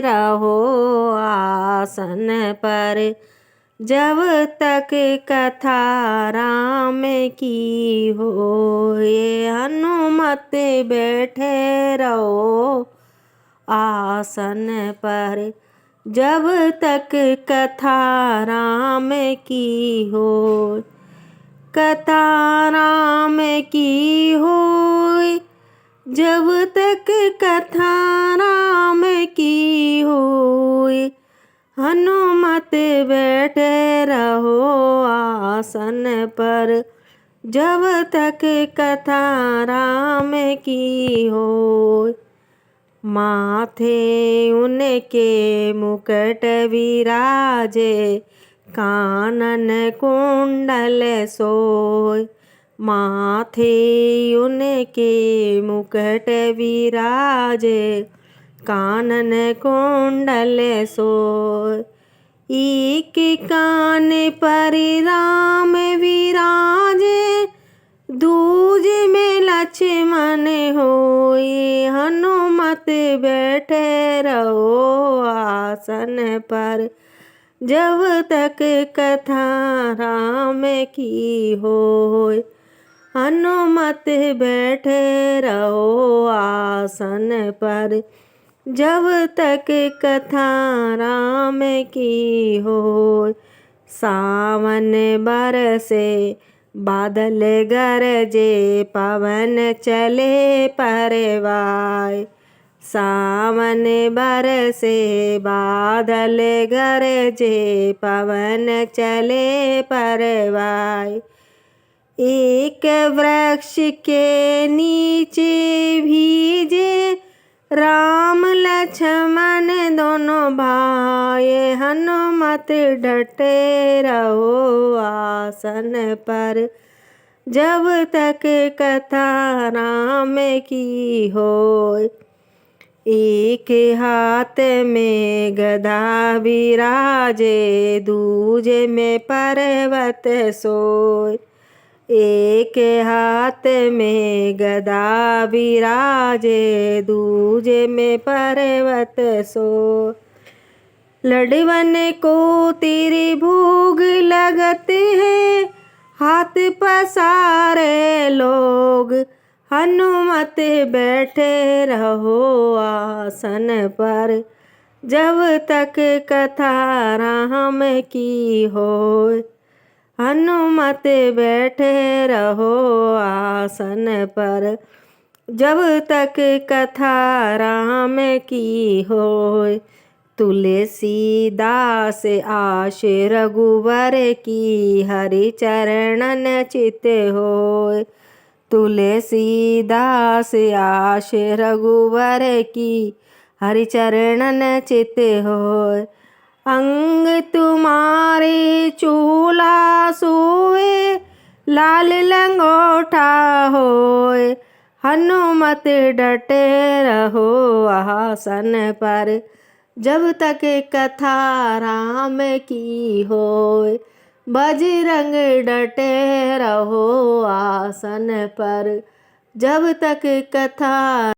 रहो आसन पर, जब तक कथा राम की हो। ये हनुमत बैठे रहो आसन पर, जब तक कथा राम की हो। कथा राम की हो, जब तक कथा राम की हो। हनुमत बैठे रहो आसन पर, जब तक कथा राम की हो। माथे उनके मुकुट विराजे, कानन कुंडल सोय। माथे उनके मुकुट विराजे, कानन कुंडल सोय। एक कान पर राम विराजे, दूजे में लक्ष्मण होय। हनुमत बैठे रहो आसन पर, जब तक कथा राम की होय। हनुमत बैठे रहो आसन पर, जब तक कथा राम की होय। सावन बरसे बादल गरजे, पवन चले परवाय। सावन बरसे बादल गरजे, पवन चले परवाय। एक वृक्ष के नीचे भीजे, राम लक्ष्मण दोनों भाई। हनुमत डटे रहो आसन पर, जब तक कथा राम की होय। एक हाथ में गदा विराजे, दूजे में पर्वत सोय। एक हाथ में गदा विराजे, दूजे में पर्वत सोय। लड़वन को तेरी भोग लगते हैं, हाथ पसारे लोग। हनुमत बैठे रहो आसन पर, जब तक कथा राम की होय। हनुमत बैठे रहो आसन पर, जब तक कथा राम की होय। तुलसीदास आश रघुवर की, हरि चरणन चित होय। तुलसीदास आश रघुवर की, हरि चरणन चित होय। अंग तुम्हारे चूला सोए, लाल लंगोटा होय। हनुमत डटे रहो आसन पर, जब तक कथा राम की होय। बजरंग डटे रहो आसन पर, जब तक कथा